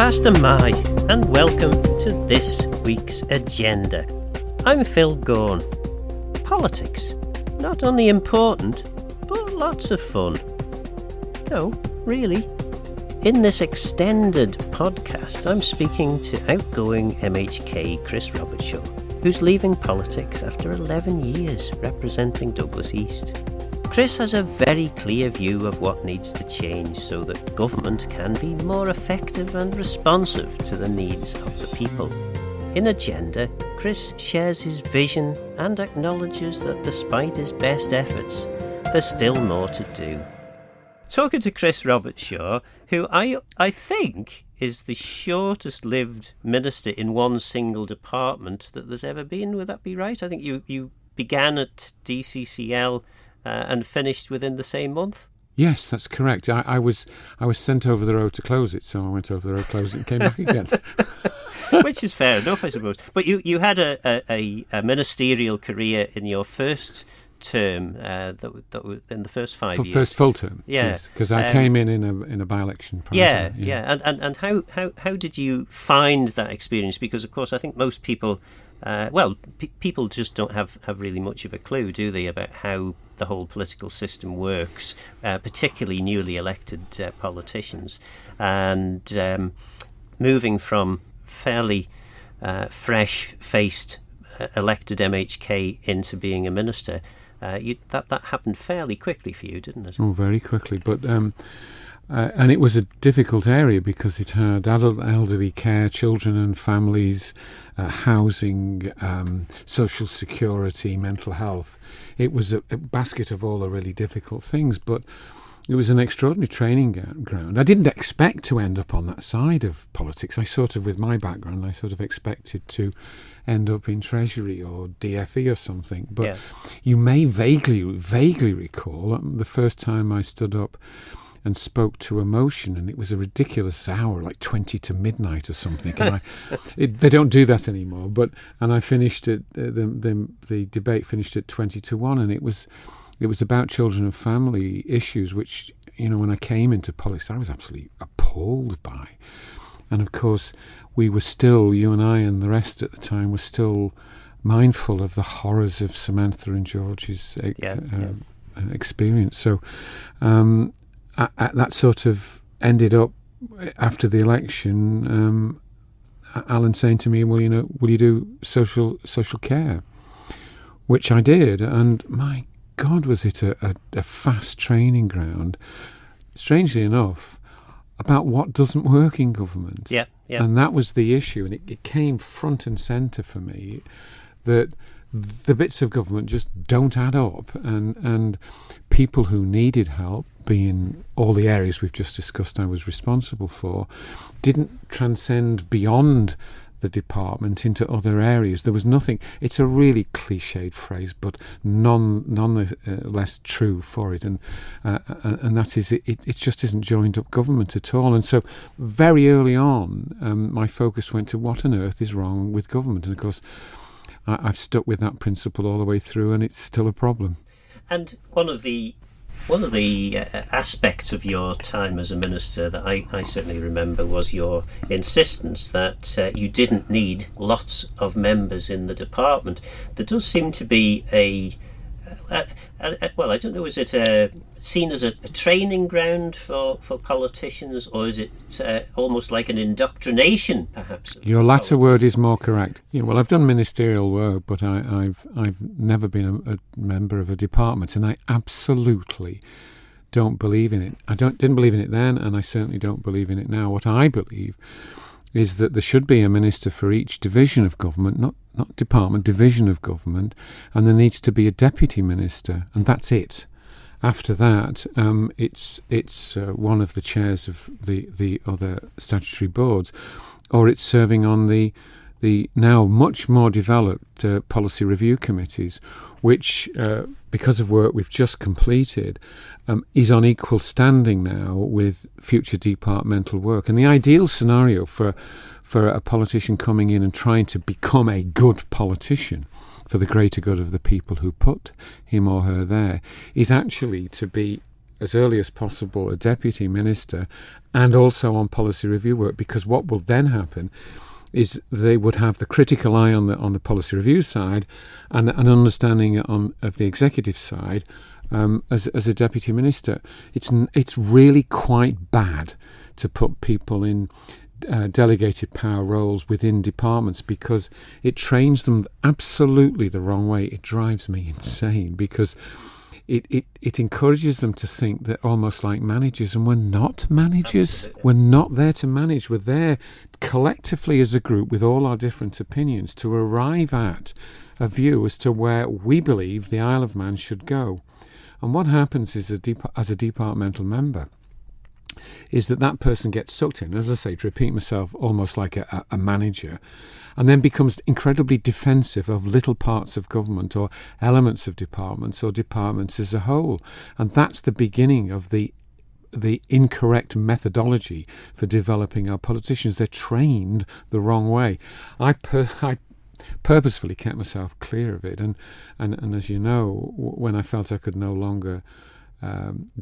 Pastor Mai, and welcome to this week's agenda. I'm Phil Gawne. Politics, not only important, but lots of fun. No, really. In this extended podcast, I'm speaking to outgoing MHK Chris Robertshaw, who's leaving politics after 11 years representing Douglas East. Chris has a very clear view of what needs to change so that government can be more effective and responsive to the needs of the people. In Agenda, Chris shares his vision and acknowledges that despite his best efforts, there's still more to do. Talking to Chris Robertshaw, who I think is the shortest lived minister in one single department that there's ever been. Would that be right? I think you began at DCCL and finished within the same month? Yes, that's correct. I was sent over the road to close it, so I went over the road, closed it, and came back again. Which is fair enough, I suppose. But you had a ministerial career in your first term, that was in the first 5 years. First full term, yeah. Yes, because I came in a by-election. Yeah. And how did you find that experience? Because of course, I think most people, people just don't have really much of a clue, do they, about how the whole political system works, particularly newly elected politicians, and moving from fairly fresh-faced elected MHK into being a minister. That happened fairly quickly for you, didn't it? Oh, very quickly. But and it was a difficult area because it had adult elderly care, children and families, housing, social security, mental health. It was a basket of all the really difficult things, but it was an extraordinary training ground. I didn't expect to end up on that side of politics. With my background, I sort of expected to end up in Treasury or DFE or something. But You may vaguely recall the first time I stood up and spoke to a motion, and it was a ridiculous hour, like 20 to midnight or something. And they don't do that anymore. And I finished it. The debate finished at 20 to 1, and it was about children and family issues, which, when I came into politics, I was absolutely appalled by. And of course, we were still, you and I and the rest at the time, were still mindful of the horrors of Samantha and George's experience. So that sort of ended up, after the election, Alan saying to me, will you do social care? Which I did, and my God, was it a fast training ground, strangely enough, about what doesn't work in government. Yeah. And that was the issue, and it came front and centre for me, that the bits of government just don't add up, and people who needed help, being all the areas we've just discussed I was responsible for, didn't transcend beyond the department into other areas. There was nothing. It's a really cliched phrase, but none less true for it, and that is it just isn't joined up government at all. And so very early on, my focus went to what on earth is wrong with government, and of course I've stuck with that principle all the way through, and it's still a problem. And one of the aspects of your time as a minister that I certainly remember was your insistence that you didn't need lots of members in the department. There does seem to be I don't know, is it seen as a training ground for politicians, or is it almost like an indoctrination, perhaps? Your latter word is more correct. I've done ministerial work, but I've never been a member of a department, and I absolutely don't believe in it. I didn't believe in it then, and I certainly don't believe in it now. What I believe is that there should be a minister for each division of government, not department, division of government, and there needs to be a deputy minister, and that's it. After that, it's one of the chairs of the other statutory boards, or it's serving on the now much more developed policy review committees, which, because of work we've just completed, is on equal standing now with future departmental work. And the ideal scenario for a politician coming in and trying to become a good politician for the greater good of the people who put him or her there is actually to be as early as possible a deputy minister and also on policy review work, because what will then happen is they would have the critical eye on the policy review side and an understanding of the executive side as a deputy minister. It's really quite bad to put people in delegated power roles within departments, because it trains them absolutely the wrong way. It drives me insane, because it encourages them to think they're almost like managers, and we're not managers. Absolutely. We're not there to manage. We're there collectively as a group with all our different opinions to arrive at a view as to where we believe the Isle of Man should go. And what happens is as a departmental member is that person gets sucked in, as I say, to repeat myself, almost like a manager, and then becomes incredibly defensive of little parts of government or elements of departments or departments as a whole. And that's the beginning of the incorrect methodology for developing our politicians. They're trained the wrong way. I purposefully kept myself clear of it, and as you know, when I felt I could no longer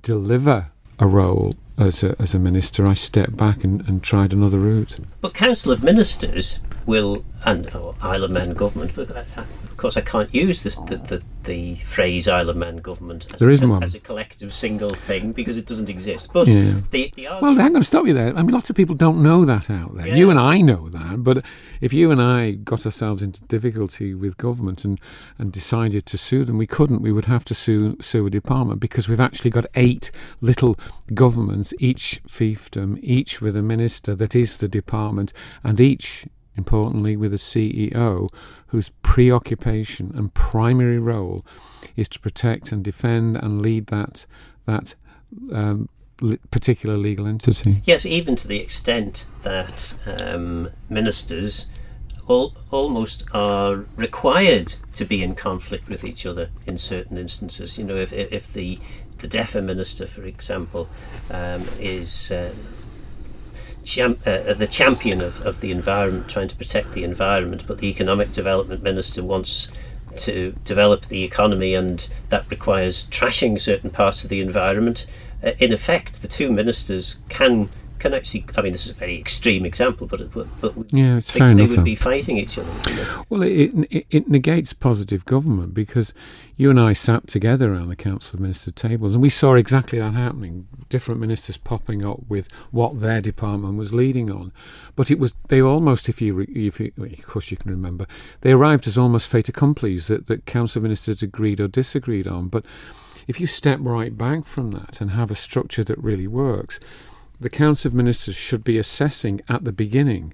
deliver a role as a minister, I stepped back and tried another route. But Council of Ministers will, or Isle of Man government, but of course I can't use the phrase Isle of Man government as a collective single thing, because it doesn't exist. But well, I'm going to stop you there. I mean, lots of people don't know that out there. Yeah. You and I know that, but if you and I got ourselves into difficulty with government and decided to sue them, we couldn't. We would have to sue a department, because we've actually got 8 little governments, each fiefdom, each with a minister that is the department, and each, importantly, with a CEO whose preoccupation and primary role is to protect and defend and lead that particular legal entity. Yes, even to the extent that ministers almost are required to be in conflict with each other in certain instances. You know, if the DEFRA minister, for example, is the champion of the environment, trying to protect the environment, but the economic development minister wants to develop the economy, and that requires trashing certain parts of the environment. In effect, the two ministers can actually, I mean, this is a very extreme example, but it's fair enough, they would be fighting each other. You know? Well, it negates positive government, because you and I sat together around the Council of Ministers tables and we saw exactly that happening. Different ministers popping up with what their department was leading on, but they almost, if you of course you can remember, they arrived as almost fait accomplis that Council of Ministers agreed or disagreed on. But if you step right back from that and have a structure that really works, the Council of Ministers should be assessing at the beginning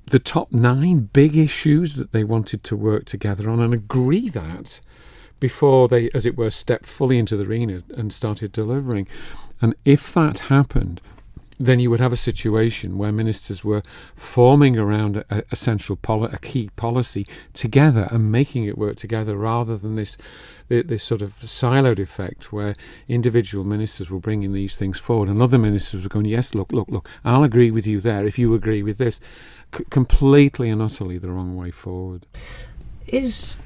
the top 9 big issues that they wanted to work together on and agree that before they, as it were, stepped fully into the arena and started delivering. And if that happened, then you would have a situation where ministers were forming around a central a key policy together and making it work together, rather than this sort of siloed effect where individual ministers were bringing these things forward and other ministers were going, yes, look, I'll agree with you there if you agree with this. Completely and utterly the wrong way forward. Does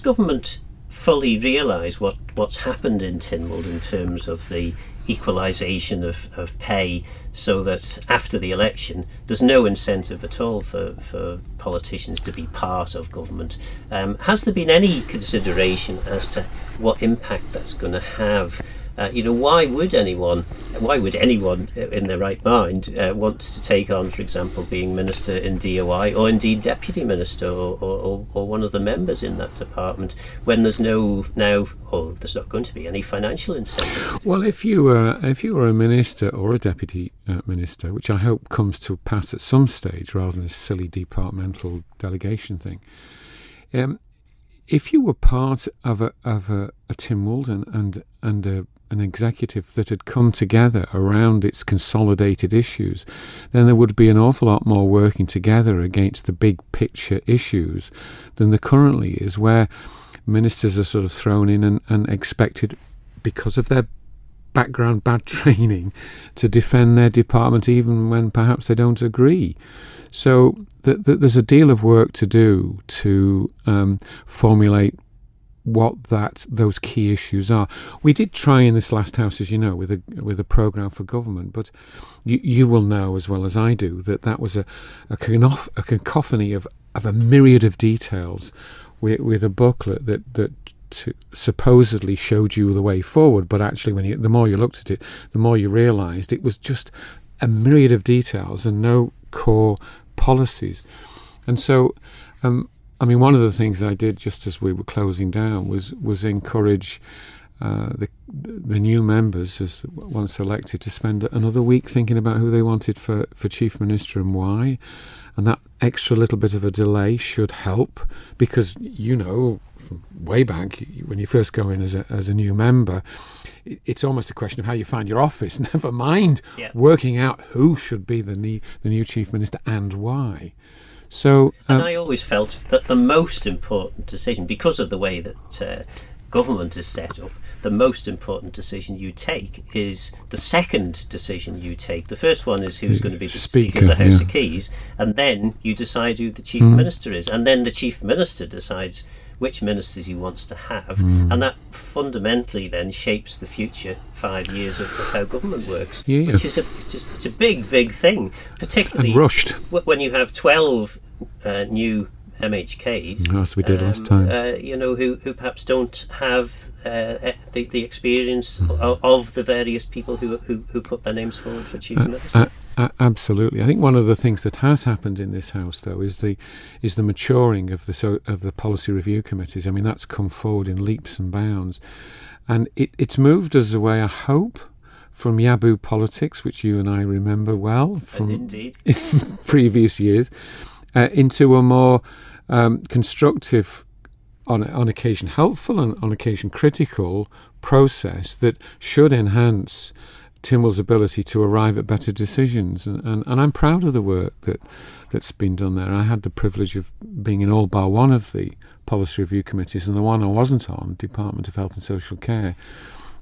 government fully realise what's happened in Tynwald in terms of the equalisation of pay, so that after the election there's no incentive at all for politicians to be part of government? Has there been any consideration as to what impact that's going to have? Why would anyone in their right mind want to take on, for example, being minister in DOI, or indeed deputy minister, or one of the members in that department, when there's there's not going to be any financial incentive? Well, if you were a minister or a deputy minister, which I hope comes to pass at some stage rather than a silly departmental delegation thing, if you were part of a Tynwald and an executive that had come together around its consolidated issues, then there would be an awful lot more working together against the big picture issues than there currently is, where ministers are sort of thrown in and expected, because of their background, bad training, to defend their department even when perhaps they don't agree. So there's a deal of work to do to formulate what those key issues are. We did try in this last House, as you know, with a programme for government, but you will know as well as I do that was a cacophony of a myriad of details with a booklet that supposedly showed you the way forward, but actually the more you looked at it, the more you realised it was just a myriad of details and no core policies. And so one of the things I did just as we were closing down was encourage the new members, as once elected, to spend another week thinking about who they wanted for Chief Minister and why. And that extra little bit of a delay should help, because, from way back, when you first go in as a new member, it's almost a question of how you find your office, never mind working out who should be the new Chief Minister and why. So, and I always felt that the most important decision, because of the way that government is set up, the most important decision you take is the second decision you take. The first one is who's going to be the Speaker of the House of Keys, and then you decide who the Chief Minister is, and then the Chief Minister decides which ministers he wants to have, and that fundamentally then shapes the future 5 years of how government works, which is it's a big thing, particularly and rushed when you have 12 new MHKs, as we did last time, who perhaps don't have the experience of the various people who put their names forward for Chief Minister. Absolutely. I think one of the things that has happened in this House, though, is the maturing of the policy review committees. I mean, that's come forward in leaps and bounds, and it's moved us away, I hope, from Yaboo politics, which you and I remember well from indeed previous years, into a more constructive, on occasion helpful and on occasion critical process that should enhance Tynwald's ability to arrive at better decisions. And I'm proud of the work that's been done there. I had the privilege of being in all bar one of the policy review committees, and the one I wasn't on, Department of Health and Social Care,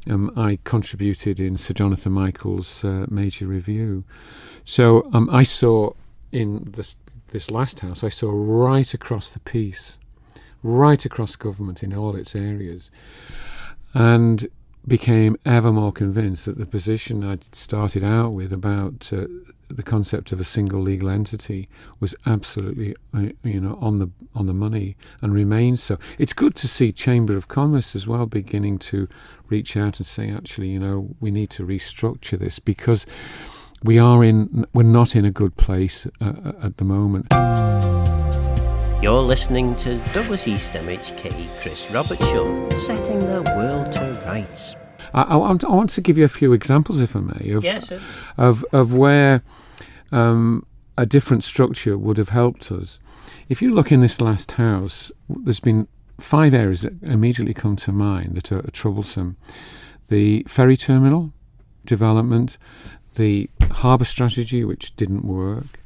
I contributed in Sir Jonathan Michael's major review. So I saw in this last House, I saw right across the piece, right across government in all its areas, and became ever more convinced that the position I'd started out with about the concept of a single legal entity was absolutely on the money, and remains so. It's good to see Chamber of Commerce as well beginning to reach out and say, actually, we need to restructure this, because we're not in a good place at the moment. You're listening to Douglas East MHK Chris Robertshaw, setting the world to rights. I want to give you a few examples, if I may, of where a different structure would have helped us. If you look in this last House, there's been 5 areas that immediately come to mind that are troublesome: the ferry terminal development, the harbour strategy, which didn't work,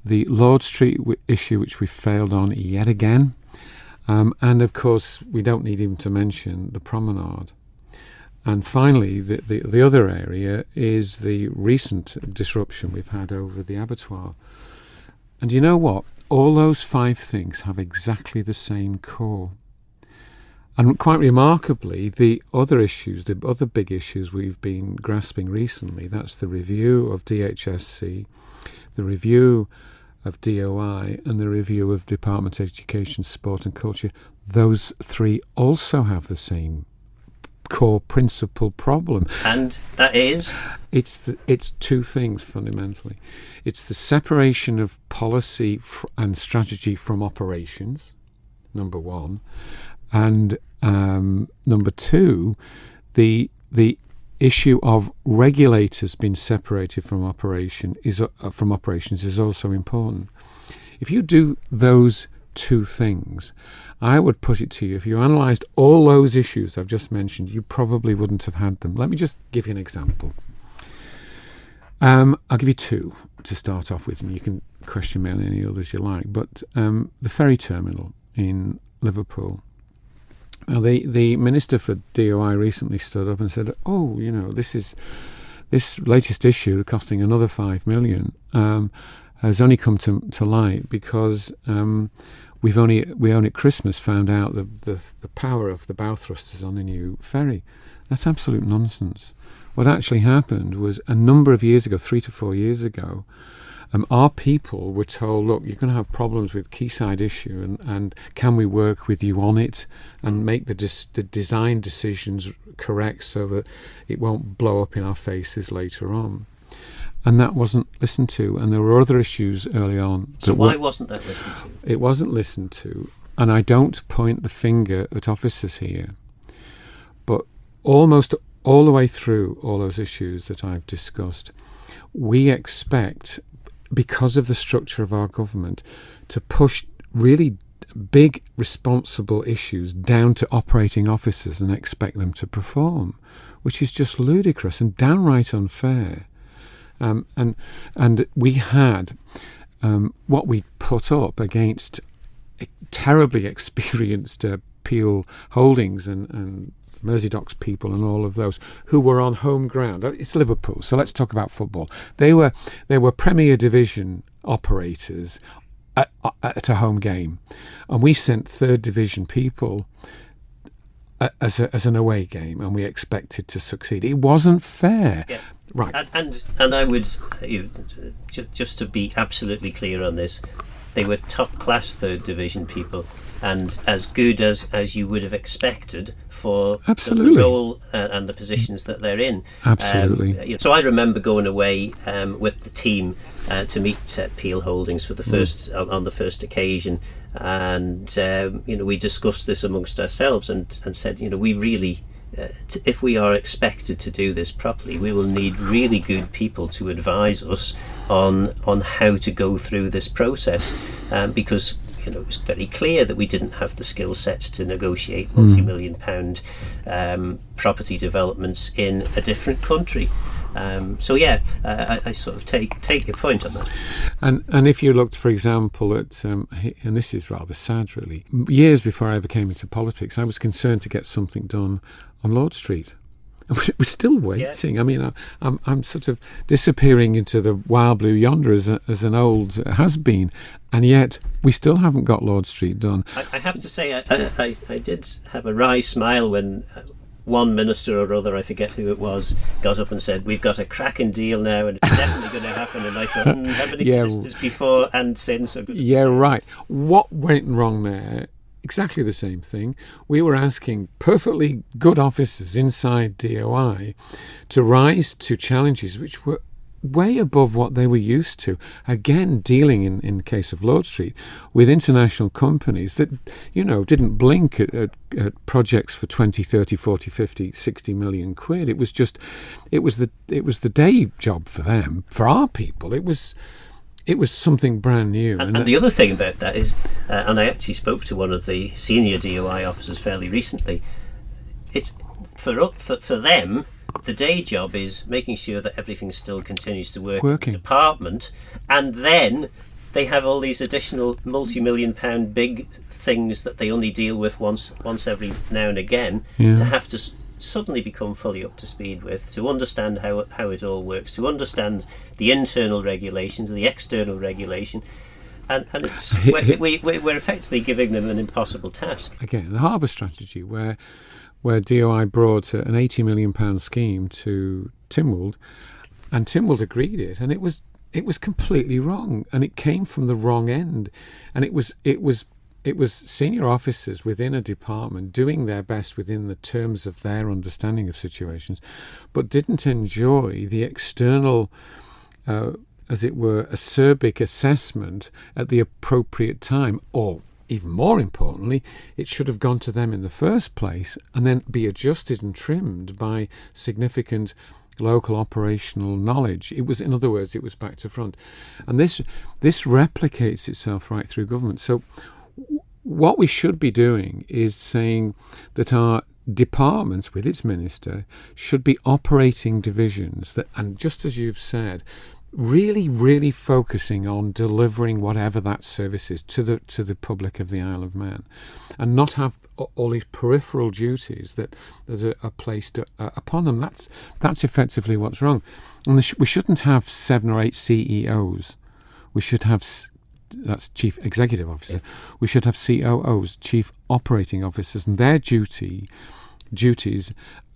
the Lord Street issue, which we failed on yet again, and of course we don't need even to mention the promenade. And finally, the other area is the recent disruption we've had over the abattoir. And you know what? All those 5 things have exactly the same core. And quite remarkably, the other big issues we've been grasping recently, that's the review of DHSC, the review of DOI, and the review of Department of Education, Sport and Culture. Those 3 also have the same core principal problem. And that is? It's 2 things fundamentally. It's the separation of policy and strategy from operations, number 1. And number 2, the issue of regulators being separated from operations is also important. If you do those 2 things, I would put it to you, if you analysed all those issues I've just mentioned, you probably wouldn't have had them. Let me just give you an example. I'll give you 2 to start off with, and you can question me on any others you like. But the ferry terminal in Liverpool. Now, the Minister for DOI recently stood up and said, this latest issue costing another 5 million has only come to light because we only at Christmas found out the power of the bow thrusters on the new ferry. That's absolute nonsense. What actually happened was a number of years ago, 3 to 4 years ago, our people were told, look, you're going to have problems with quayside issue, and can we work with you on it and make the design decisions correct so that it won't blow up in our faces later on. And that wasn't listened to, and there were other issues early on. So why wasn't that listened to? It wasn't listened to, and I don't point the finger at officers here, but almost all the way through all those issues that I've discussed, we expect, because of the structure of our government, to push really big, responsible issues down to operating officers and expect them to perform, which is just ludicrous and downright unfair. And we had what we put up against terribly experienced Peel Holdings and Merseydocs people and all of those who were on home ground. It's Liverpool, so let's talk about football. They were Premier Division operators at a home game, and we sent Third Division people as an away game, and we expected to succeed. It wasn't fair. Yeah. Right. And I would, just to be absolutely clear on this, they were top-class Third Division people, and as good as you would have expected for the role and the positions that they're in. Absolutely. So I remember going away with the team to meet Peel Holdings for the first on the first occasion, and we discussed this amongst ourselves and said, we really. If we are expected to do this properly, we will need really good people to advise us on how to go through this process, because it was very clear that we didn't have the skill sets to negotiate multi-million pound property developments in a different country. I sort of take your point on that. And if you looked, for example, at and this is rather sad, really. Years before I ever came into politics, I was concerned to get something done on Lord Street. We're still waiting. Yeah. I mean, I'm sort of disappearing into the wild blue yonder as an old has-been, and yet we still haven't got Lord Street done. I have to say, I did have a wry smile when one minister or other, I forget who it was, got up and said, we've got a cracking deal now and it's definitely going to happen. And I thought, how many ministers before and since are good? Yeah, right. What went wrong there? Exactly the same thing. We were asking perfectly good officers inside DOI to rise to challenges which were way above what they were used to. Again, dealing in the case of Lord Street with international companies that, didn't blink at projects for 20, 30, 40, 50, 60 million quid. It was the day job for them. For our people, it was something brand new. And the other thing about that is, and I actually spoke to one of the senior DOI officers fairly recently, it's for them, the day job is making sure that everything still continues to work in the department, and then they have all these additional multi-million pound big things that they only deal with once every now and again, to have to suddenly become fully up to speed with, to understand how it all works, to understand the internal regulations, the external regulation, and it's we're effectively giving them an impossible task. Again, the harbour strategy, where DOI brought an £80 million scheme to Tynwald, and Tynwald agreed it, and it was completely wrong, and it came from the wrong end, and it was senior officers within a department doing their best within the terms of their understanding of situations, but didn't enjoy the external, as it were, acerbic assessment at the appropriate time, or even more importantly, it should have gone to them in the first place and then be adjusted and trimmed by significant local operational knowledge. In other words, it was back to front. And this replicates itself right through government. So what we should be doing is saying that our departments with its minister should be operating divisions that, and just as you've said, really, really focusing on delivering whatever that service is to the public of the Isle of Man, and not have all these peripheral duties that are placed upon them. That's effectively what's wrong. And we shouldn't have 7 or 8 CEOs. We should have that's Chief Executive Officer. We should have COOs, Chief Operating Officers, and their duties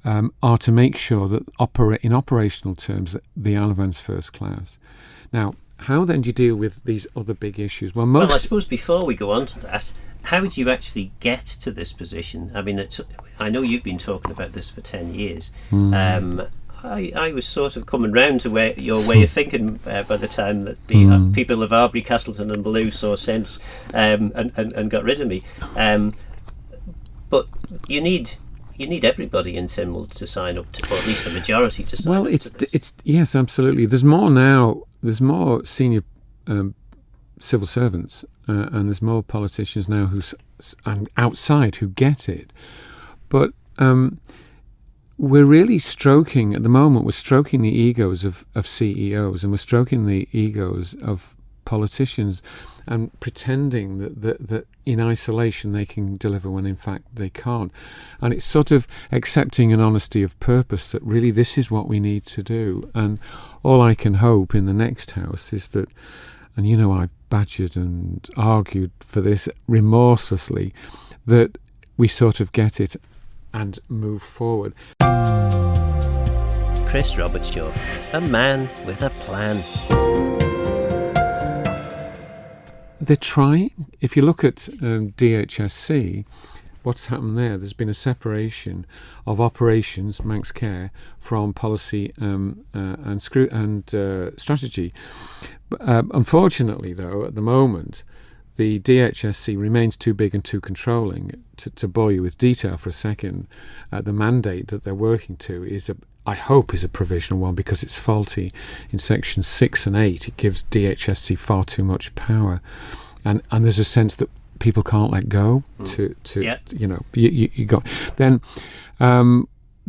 are to make sure that in operational terms that the Isle of Man's first class. Now, how then do you deal with these other big issues? Well, I suppose before we go on to that, how did you actually get to this position? I mean, I know you've been talking about this for 10 years. I was sort of coming round to your way of thinking by the time that the people of Arbury, Castleton and Bellew saw sense and got rid of me. But you need everybody in Tynwald to sign up to, or at least a majority to sign up to this. It's yes, absolutely. There's more now. There's more senior civil servants, and there's more politicians now and outside who get it. But we're really at the moment, we're stroking the egos of CEOs, and we're stroking the egos of politicians, and pretending that in isolation they can deliver when in fact they can't. And it's sort of accepting an honesty of purpose that really this is what we need to do. And all I can hope in the next House is that, and I've badgered and argued for this remorselessly, that we sort of get it and move forward. Chris Robertshaw, a man with a plan. They're trying. If you look at DHSC, what's happened there? There's been a separation of operations, Manx Care, from policy and strategy. Unfortunately, though, at the moment, the DHSC remains too big and too controlling. To bore you with detail for a second, the mandate that they're working to I hope is a provisional one, because it's faulty. In sections 6 and 8, it gives DHSC far too much power, and there's a sense that people can't let go. You got then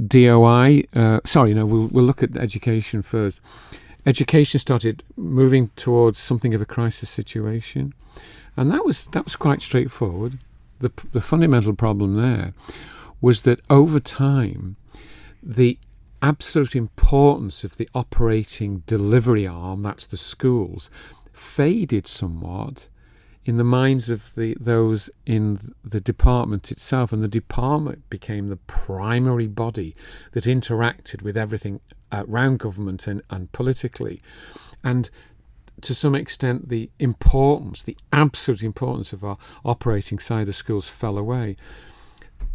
DOI. We'll look at education first. Education started moving towards something of a crisis situation, and that was quite straightforward. The fundamental problem there was that over time, the absolute importance of the operating delivery arm, that's the schools, faded somewhat in the minds of those in the department itself, and the department became the primary body that interacted with everything around government and politically. And to some extent, the absolute importance of our operating side of the schools fell away.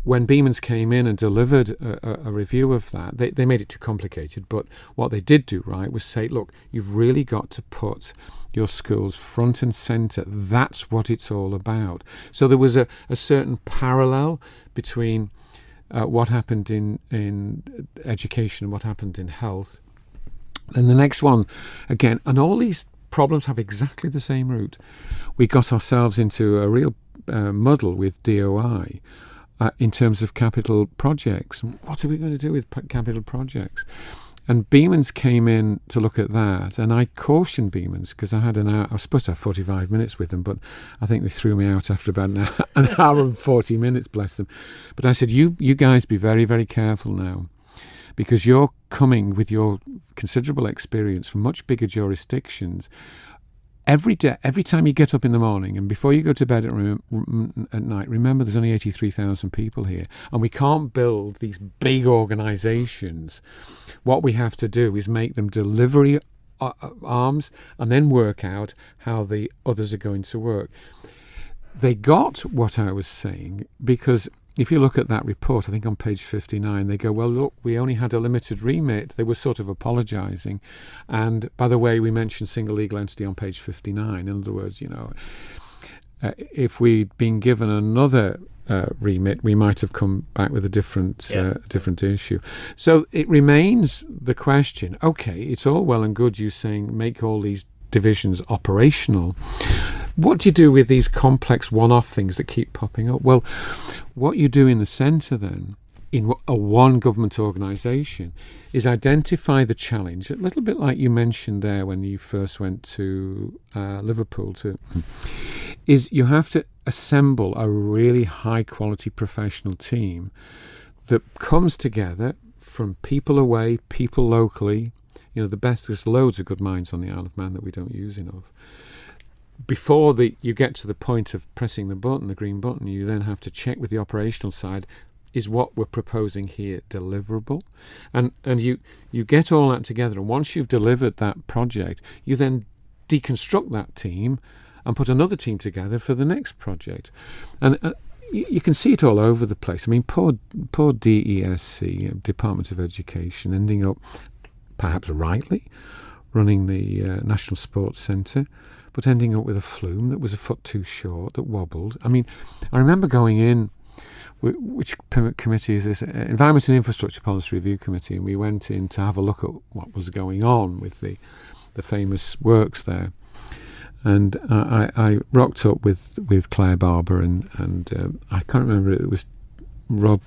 When Beamans came in and delivered a review of that, they made it too complicated, but what they did do right was say, look, you've really got to put your schools front and centre. That's what it's all about. So there was a certain parallel between what happened in education and what happened in health. Then the next one, again, and all these problems have exactly the same root. We got ourselves into a real muddle with DOI. In terms of capital projects. What are we going to do with capital projects? And Beamans came in to look at that, and I cautioned Beamans, because I was supposed to have 45 minutes with them, but I think they threw me out after about an hour and 40 minutes, bless them. But I said, you guys be very, very careful now, because you're coming with your considerable experience from much bigger jurisdictions. Every day, every time you get up in the morning and before you go to bed at night, remember there's only 83,000 people here, and we can't build these big organisations. What we have to do is make them delivery arms and then work out how the others are going to work. They got what I was saying, because if you look at that report, I think on page 59, they go, well, look, we only had a limited remit. They were sort of apologising. And by the way, we mentioned single legal entity on page 59. In other words, if we'd been given another remit, we might have come back with a different issue. So it remains the question, okay, it's all well and good you saying make all these divisions operational. What do you do with these complex one-off things that keep popping up? Well, what you do in the centre then, in a one government organisation, is identify the challenge, a little bit like you mentioned there when you first went to Liverpool, is you have to assemble a really high-quality professional team that comes together from people away, people locally. The best, there's loads of good minds on the Isle of Man that we don't use enough. before you get to the point of pressing the green button, you then have to check with the operational side, is what we're proposing here deliverable? And you get all that together, and once you've delivered that project, you then deconstruct that team and put another team together for the next project. And you can see it all over the place. I mean, poor DESC, Department of Education, ending up, perhaps rightly, running the National Sports Centre, but ending up with a flume that was a foot too short, that wobbled. I mean, I remember going in, which committee is this? Environment and Infrastructure Policy Review Committee, and we went in to have a look at what was going on with the famous works there. And I rocked up with Claire Barber and I can't remember, it was Rob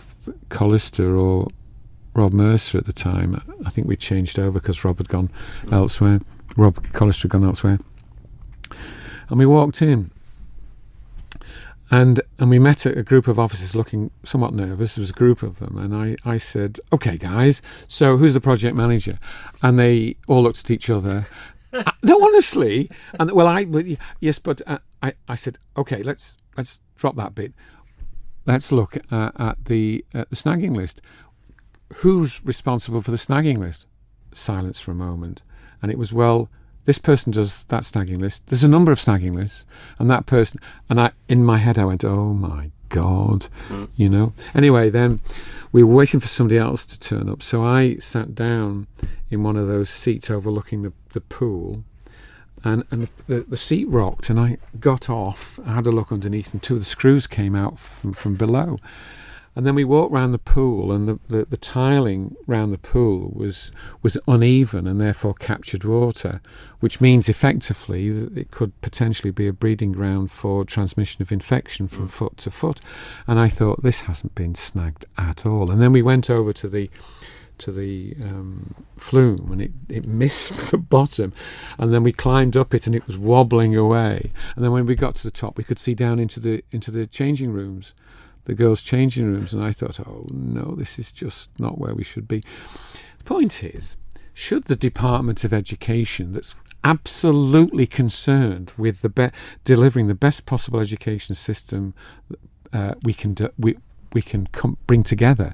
Collister or Rob Mercer at the time. I think we changed over because Rob had gone elsewhere. Rob Collister had gone elsewhere. And we walked in, and we met a group of officers looking somewhat nervous. There was a group of them, and I said, "Okay, guys, so who's the project manager?" And they all looked at each other. No, honestly. And yes, but I said, "Okay, let's drop that bit. Let's look at the snagging list. Who's responsible for the snagging list?" Silence for a moment, and it was, well, this person does that snagging list. There's a number of snagging lists, and that person. And in my head, I went, "Oh my God," you know. Anyway, then we were waiting for somebody else to turn up, so I sat down in one of those seats overlooking the pool, and the seat rocked, and I got off. I had a look underneath, and two of the screws came out from below. And then we walked round the pool, and the tiling round the pool was uneven and therefore captured water, which means effectively that it could potentially be a breeding ground for transmission of infection from foot to foot. And I thought, this hasn't been snagged at all. And then we went over to the flume, and it missed the bottom, and then we climbed up it, and it was wobbling away. And then when we got to the top, we could see down into the changing rooms, the girls' changing rooms, and I thought, oh no, this is just not where we should be. The point is, should the Department of Education, that's absolutely concerned with delivering the best possible education system we can bring together,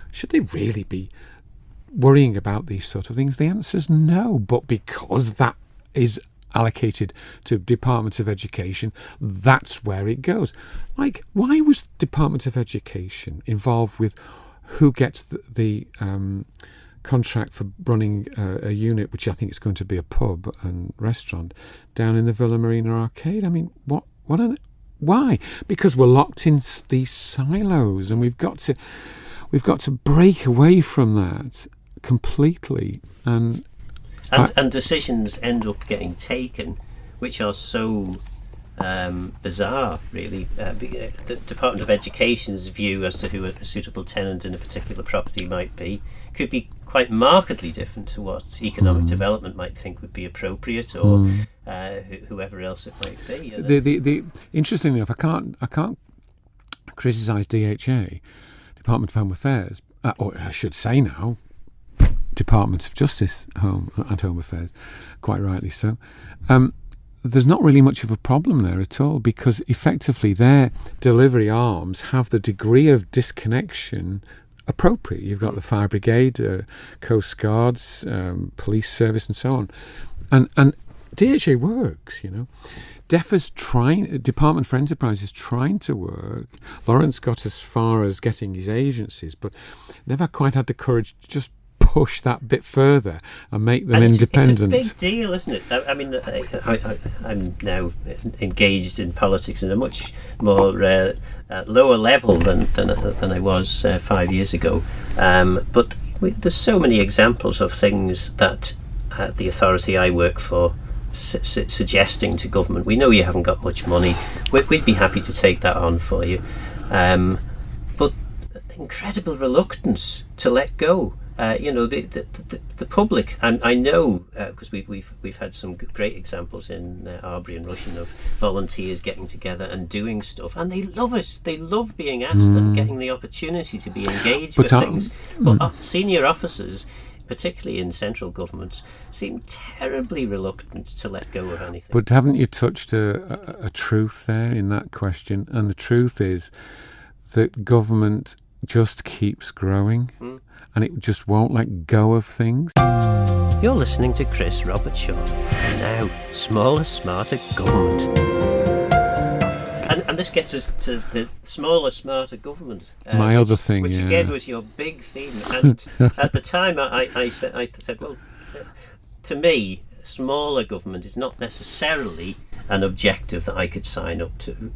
should they really be worrying about these sort of things? The answer is no, but because that is allocated to Department of Education, that's where it goes. Like, why was Department of Education involved with who gets the contract for running a unit, which I think is going to be a pub and restaurant, down in the Villa Marina Arcade? I mean, why? Because we're locked in these silos, and we've got to break away from that completely. And decisions end up getting taken which are so bizarre, really. The Department of Education's view as to who a suitable tenant in a particular property might be could be quite markedly different to what economic development might think would be appropriate, or whoever else it might be. The interestingly enough, I can't criticise DHA, Department of Home Affairs, or I should say now, Department of Justice Home Affairs, quite rightly so. There's not really much of a problem there at all, because effectively their delivery arms have the degree of disconnection appropriate. You've got the fire brigade, coast guards, police service, and so on, and DHA works. You know, DEFRA's Department for Enterprise is trying to work. Lawrence got as far as getting his agencies, but never quite had the courage to just push that bit further and make them independent. It's a big deal, isn't it? I mean, I'm now engaged in politics in a much more lower level than I was 5 years ago. But there's so many examples of things that the authority I work for suggesting to government, we know you haven't got much money, we'd be happy to take that on for you. But incredible reluctance to let go. The public, and I know because we've had some great examples in Arbury and Rushen of volunteers getting together and doing stuff, and they love it. They love being asked and getting the opportunity to be engaged with things. But senior officers particularly in central governments, seem terribly reluctant to let go of anything. But haven't you touched a truth there in that question? And the truth is that government just keeps growing and it just won't let go of things. You're listening to Chris Robertshaw. And now, smaller, smarter government. And this gets us to the smaller, smarter government. Which again was your big theme. And at the time, I said, well, to me, smaller government is not necessarily an objective that I could sign up to.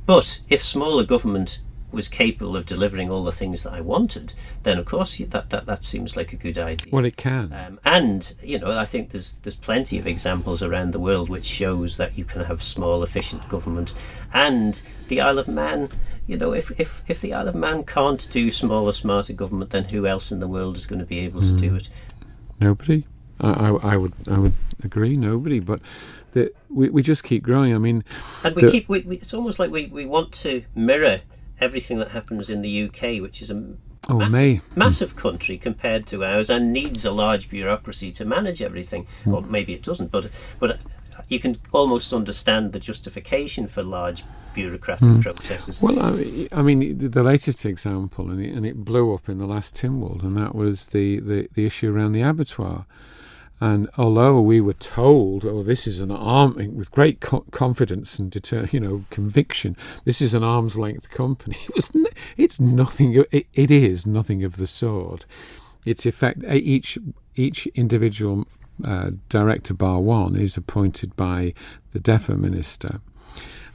But if smaller government was capable of delivering all the things that I wanted, then of course that seems like a good idea. Well, it can. And I think there's plenty of examples around the world which shows that you can have small, efficient government. And the Isle of Man, if the Isle of Man can't do smaller, smarter government, then who else in the world is going to be able to do it? Nobody. I would agree. Nobody. But we just keep growing. I mean, and it's almost like we want to mirror everything that happens in the UK, which is a massive country compared to ours, and needs a large bureaucracy to manage everything. Or maybe it doesn't, but you can almost understand the justification for large bureaucratic processes. Well, I mean, the latest example, and it blew up in the last Tynwald, and that was the issue around the abattoir. And although we were told, this is an with great confidence and conviction, this is an arm's length company. It's nothing. It is nothing of the sort. It's each individual director bar one is appointed by the DEFRA minister,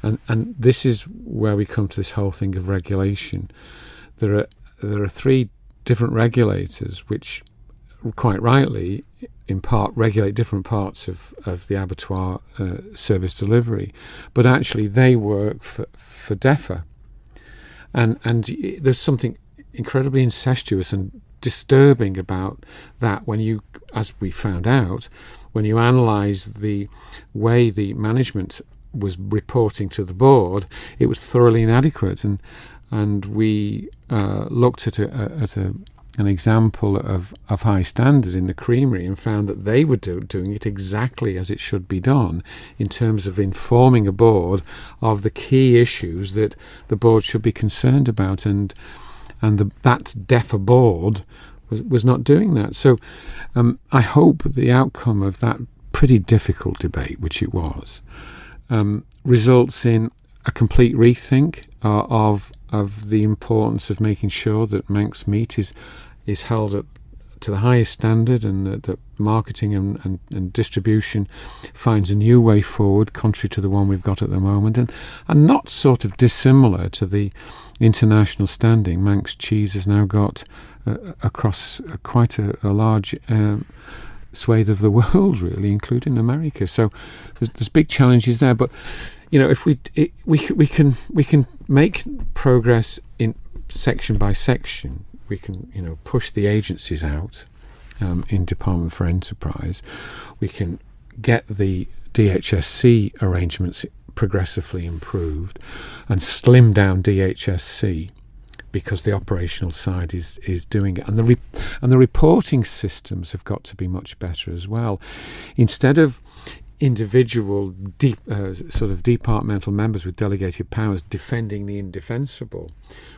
and this is where we come to this whole thing of regulation. There are three different regulators which, quite rightly, in part regulate different parts of the abattoir service delivery, but actually they work for DEFRA, and there's something incredibly incestuous and disturbing about that when you, as we found out, when you analyse the way the management was reporting to the board, it was thoroughly inadequate, and we looked at an example of high standard in the creamery and found that they were doing it exactly as it should be done in terms of informing a board of the key issues that the board should be concerned about, and that DEFRA board was not doing that. So I hope the outcome of that pretty difficult debate, which it was, results in a complete rethink of the importance of making sure that Manx meat is held to the highest standard, and that marketing and distribution finds a new way forward, contrary to the one we've got at the moment, and not sort of dissimilar to the international standing Manx cheese has now got across quite a large swathe of the world, really, including America. So there's big challenges there, but if we can make progress in section by section. We can push the agencies out in Department for Enterprise. We can get the DHSC arrangements progressively improved and slim down DHSC, because the operational side is doing it, and the reporting systems have got to be much better as well. Instead of individual sort of departmental members with delegated powers defending the indefensible,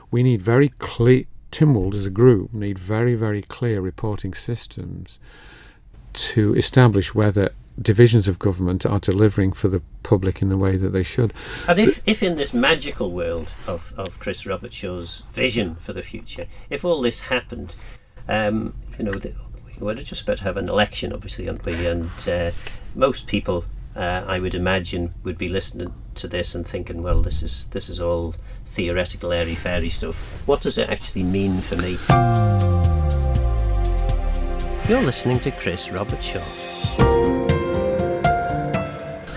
we need very clear. Tynwald as a group need very, very clear reporting systems to establish whether divisions of government are delivering for the public in the way that they should. And if in this magical world of Chris Robertshaw's vision for the future, if all this happened, we're just about to have an election, obviously, aren't we? And most people, I would imagine, would be listening to this and thinking, well, this is all theoretical, airy-fairy stuff. What does it actually mean for me? You're listening to Chris Robertshaw.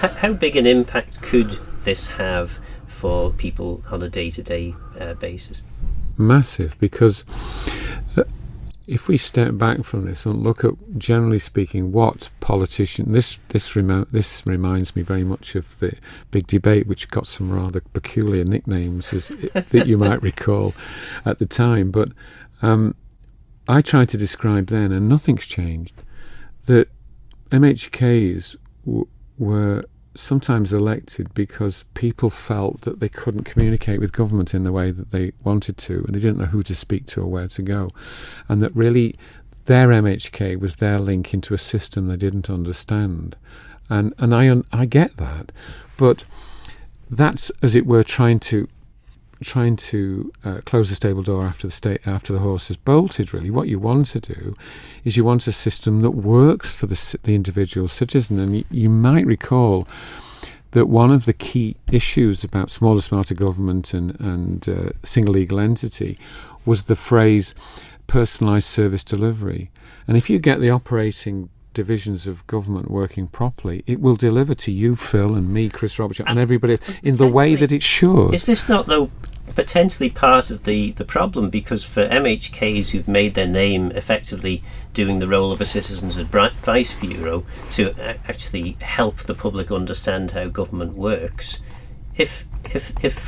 How big an impact could this have for people on a day-to-day basis? Massive, because if we step back from this and look at, generally speaking, what politicians... This reminds me very much of the big debate, which got some rather peculiar nicknames that you might recall at the time. But I tried to describe then, and nothing's changed, that MHKs were sometimes elected because people felt that they couldn't communicate with government in the way that they wanted to, and they didn't know who to speak to or where to go, and that really their MHK was their link into a system they didn't understand. And I get that, but that's, as it were, trying to close the stable door after the horse has bolted. Really, what you want to do is you want a system that works for the individual citizen. And you might recall that one of the key issues about smaller, smarter government and single legal entity was the phrase personalised service delivery. And if you get the operating divisions of government working properly, it will deliver to you, Phil, and me, Chris Robertshaw, and everybody in the way that it should. Is this not, though, potentially part of the problem? Because for MHKs who've made their name effectively doing the role of a citizens advice bureau to actually help the public understand how government works, if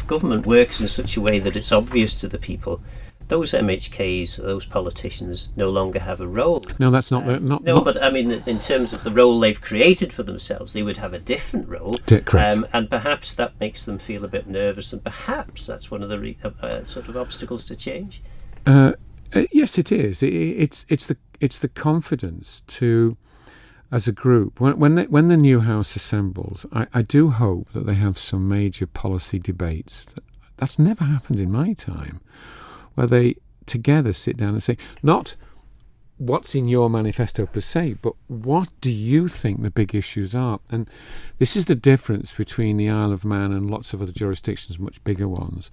government works in such a way that it's obvious to the people, those MHKs, those politicians, no longer have a role. No, that's not. But I mean, in terms of the role they've created for themselves, they would have a different role. Correct. And perhaps that makes them feel a bit nervous, and perhaps that's one of the sort of obstacles to change. Yes, it is. It's the confidence to, as a group, when the new House assembles, I do hope that they have some major policy debates. That's never happened in my time, where they together sit down and say, not what's in your manifesto per se, but what do you think the big issues are? And this is the difference between the Isle of Man and lots of other jurisdictions, much bigger ones.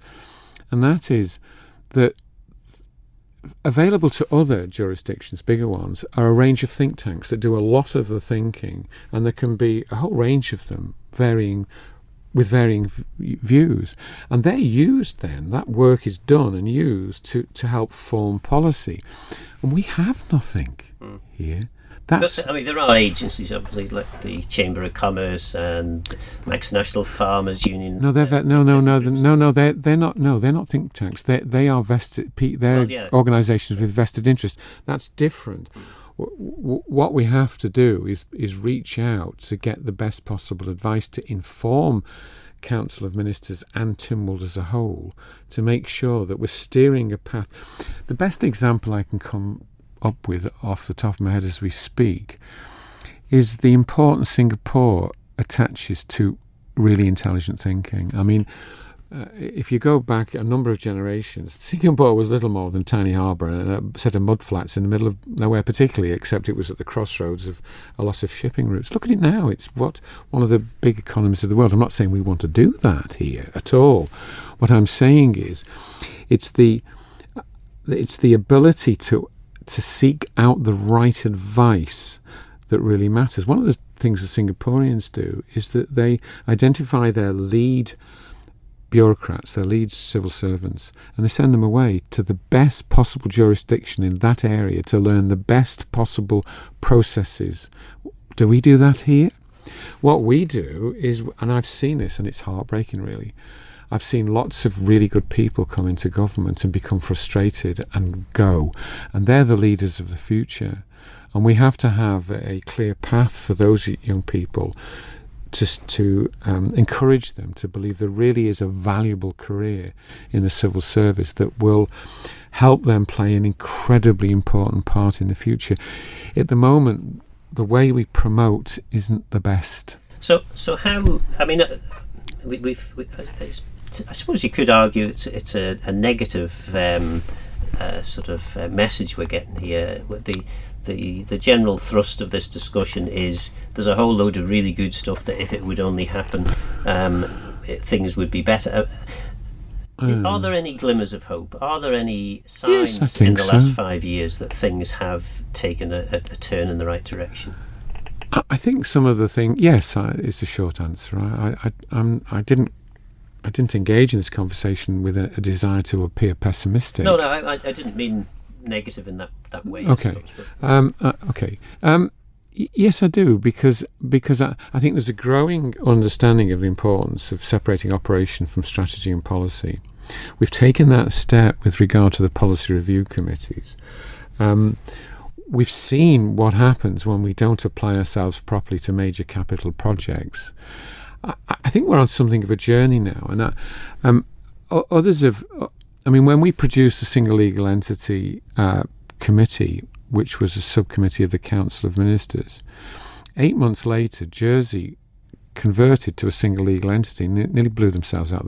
And that is that available to other jurisdictions, bigger ones, are a range of think tanks that do a lot of the thinking, and there can be a whole range of them with varying views, and they're used then, that work is done and used to help form policy. And we have nothing here. But, I mean, there are agencies, obviously, like the Chamber of Commerce and Max National Farmers Union. No, they're not think tanks. They are vested. They're organisations with vested interests. That's different. What we have to do is reach out to get the best possible advice to inform Council of Ministers and Tynwald as a whole, to make sure that we're steering a path. The best example I can come up with off the top of my head as we speak is the importance Singapore attaches to really intelligent thinking. I mean, if you go back a number of generations, Singapore was little more than a tiny harbour and a set of mud flats in the middle of nowhere particularly, except it was at the crossroads of a lot of shipping routes. Look at it now. It's one of the big economies of the world. I'm not saying we want to do that here at all. What I'm saying is it's the ability to seek out the right advice that really matters. One of the things that Singaporeans do is that they identify their lead bureaucrats, their lead civil servants, and they send them away to the best possible jurisdiction in that area to learn the best possible processes. Do we do that here? What we do is, and I've seen this and it's heartbreaking really, I've seen lots of really good people come into government and become frustrated and go, and they're the leaders of the future. And we have to have a clear path for those young people to encourage them to believe there really is a valuable career in the civil service that will help them play an incredibly important part in the future. At the moment, the way we promote isn't the best. So how? I mean, I suppose you could argue it's a negative sort of message we're getting here. The general thrust of this discussion is there's a whole load of really good stuff that if it would only happen, things would be better. Are there any glimmers of hope? Are there any signs in the last 5 years that things have taken a turn in the right direction? I think some of the things, yes, is the short answer. I didn't engage in this conversation with a desire to appear pessimistic. No, I didn't mean negative in that way. Okay. Yes, I do, because I think there's a growing understanding of the importance of separating operation from strategy and policy. We've taken that step with regard to the policy review committees. We've seen what happens when we don't apply ourselves properly to major capital projects. I think we're on something of a journey now, and others have. I mean, when we produced the single legal entity committee, which was a subcommittee of the Council of Ministers, 8 months later, Jersey converted to a single legal entity, nearly blew themselves out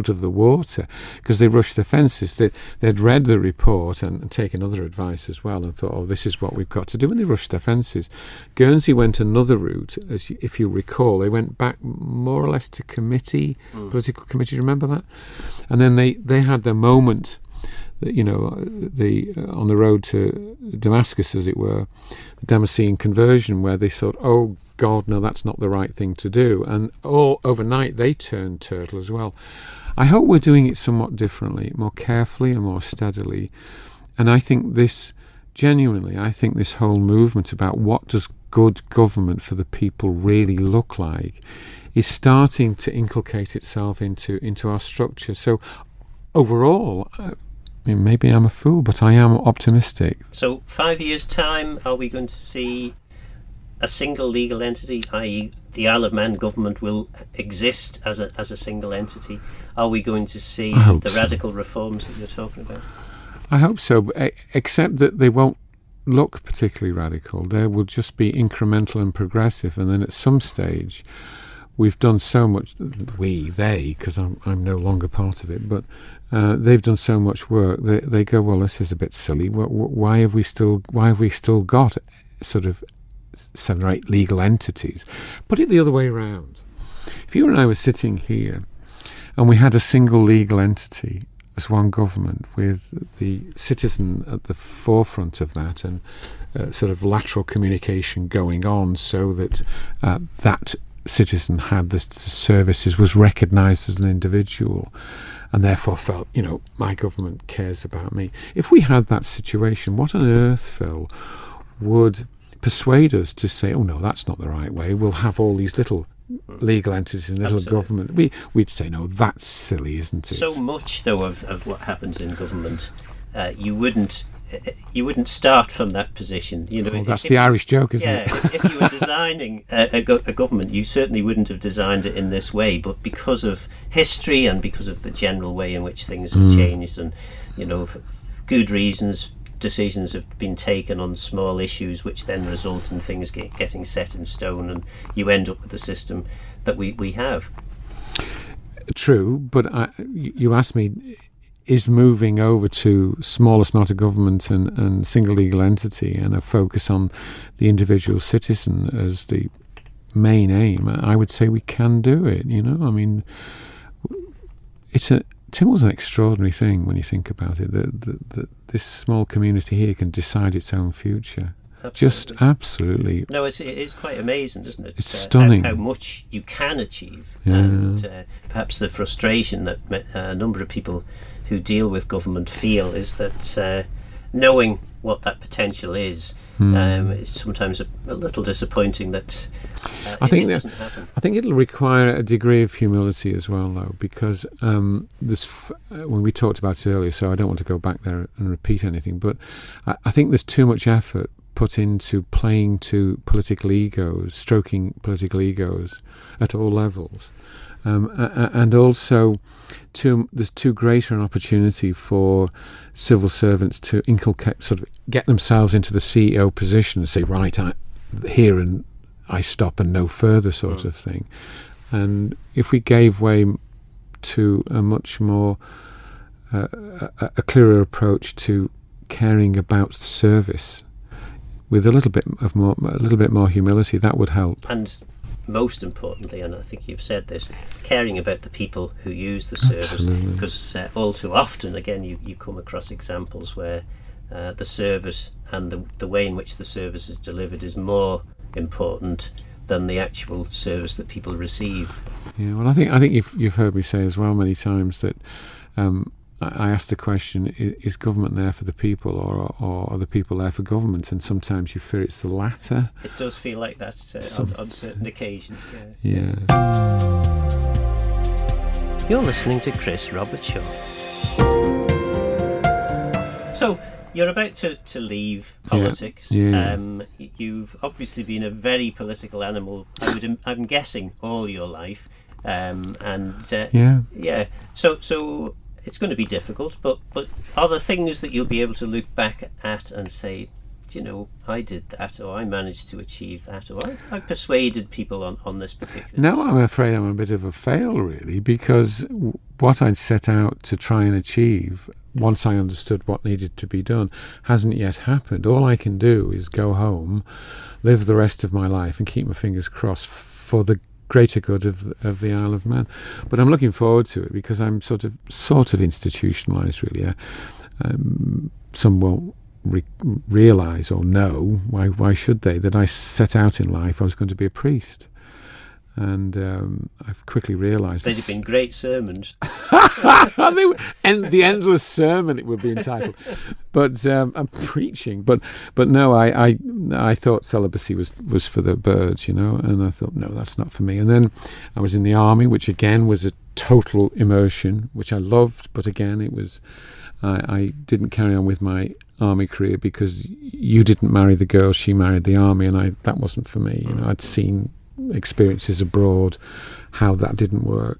of the water because they rushed their fences. They'd read the report and taken other advice as well and thought, oh, this is what we've got to do, and they rushed their fences. Guernsey went another route, if you recall. They went back more or less to committee, political committee, remember that? And then they had their moment, on the road to Damascus, as it were, the Damascene conversion, where they thought, oh, God, no, that's not the right thing to do. And all overnight they turned turtle as well. I hope we're doing it somewhat differently, more carefully and more steadily. And I think this whole movement about what does good government for the people really look like is starting to inculcate itself into our structure. So overall, maybe I'm a fool, but I am optimistic. So 5 years' time, are we going to see a single legal entity, i.e. the Isle of Man government will exist as a single entity? Are we going to see the radical reforms that you're talking about? I hope so, except that they won't look particularly radical. They will just be incremental and progressive, and then at some stage we've done so much, because I'm no longer part of it, but they've done so much work. They go, well, this is a bit silly. Why have we still got sort of 7 or 8 legal entities? Put it the other way around. If you and I were sitting here and we had a single legal entity as one government with the citizen at the forefront of that, and sort of lateral communication going on so that that citizen had the services, was recognised as an individual, and therefore felt, my government cares about me. If we had that situation, what on earth, Phil, would persuade us to say, oh no, that's not the right way, we'll have all these little legal entities and little government? We'd say, no, that's silly, isn't it? So much, though, of what happens in government, you wouldn't start from that position. That's the Irish joke, isn't it? Yeah, if you were designing a government, you certainly wouldn't have designed it in this way, but because of history and because of the general way in which things have changed, and for good reasons, decisions have been taken on small issues which then result in things getting set in stone, and you end up with the system that we have. True, but you asked me, is moving over to smaller, smarter government and single legal entity and a focus on the individual citizen as the main aim, I would say we can do it. Tynwald's an extraordinary thing when you think about it. That this small community here can decide its own future. Absolutely. Just absolutely. No, it's quite amazing, isn't it? It's stunning how much you can achieve, yeah. And perhaps the frustration that a number of people who deal with government feel is that knowing what that potential is, it's sometimes a little disappointing that it doesn't happen. I think it'll require a degree of humility as well, though, because when we talked about it earlier, so I don't want to go back there and repeat anything, but I think there's too much effort put into playing to political egos, stroking political egos at all levels. And also, there's too greater an opportunity for civil servants to inculcate, sort of get themselves into the CEO position and say, right, here and I stop and no further sort of thing. And if we gave way to a much more, a clearer approach to caring about the service, with a little bit more humility, that would help. And most importantly, and I think you've said this, caring about the people who use the service. Absolutely. Because all too often, again, you come across examples where the service and the way in which the service is delivered is more important than the actual service that people receive. Yeah, well, I think you've heard me say as well many times that I asked the question, is government there for the people, or are the people there for government? And sometimes you fear it's the latter. It does feel like that on certain occasions. Yeah. You're listening to Chris Robertshaw. So, you're about to leave politics. You've obviously been a very political animal, I'm guessing, all your life. So it's going to be difficult, but are there things that you'll be able to look back at and say, do you know, I did that, or I managed to achieve that, or I persuaded people on this particular No, I'm afraid I'm a bit of a fail, really, because what I'd set out to try and achieve, once I understood what needed to be done, hasn't yet happened. All I can do is go home, live the rest of my life, and keep my fingers crossed for the greater good of the Isle of Man. But I'm looking forward to it because I'm sort of institutionalised, really. Some won't realise or know, why should they, that I set out in life I was going to be a priest, and I've quickly realised they'd have been great sermons. And the endless sermon it would be entitled. But I'm preaching, but no, I thought celibacy was for the birds, and I thought, no, that's not for me. And then I was in the army, which again was a total immersion, which I loved, but again it was I didn't carry on with my army career because you didn't marry the girl, she married the army, and that wasn't for me. I'd seen experiences abroad how that didn't work.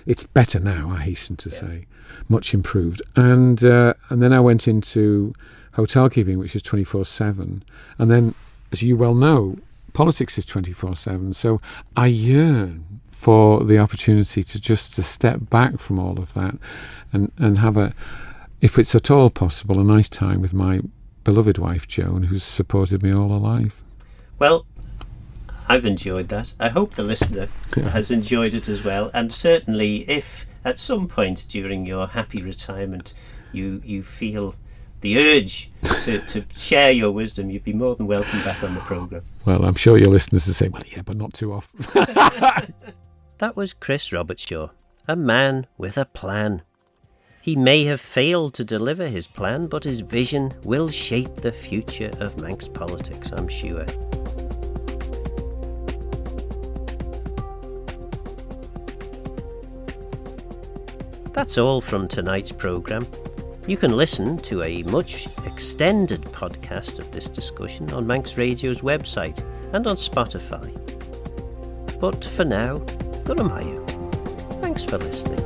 It's better now, I hasten to say, much improved. And then I went into hotel keeping, which is 24/7, and then, as you well know, politics is 24/7. So I yearn for the opportunity to step back from all of that and have a, if it's at all possible, a nice time with my beloved wife, Joan, who's supported me all her life. Well, I've enjoyed that. I hope the listener has enjoyed it as well. And certainly if at some point during your happy retirement you feel the urge to share your wisdom, you'd be more than welcome back on the programme. Well, I'm sure your listeners will say, well, yeah, but not too often. That was Chris Robertshaw, a man with a plan. He may have failed to deliver his plan, but his vision will shape the future of Manx politics, I'm sure. That's all from tonight's programme. You can listen to a much extended podcast of this discussion on Manx Radio's website and on Spotify. But for now, Guramayu. Thanks for listening.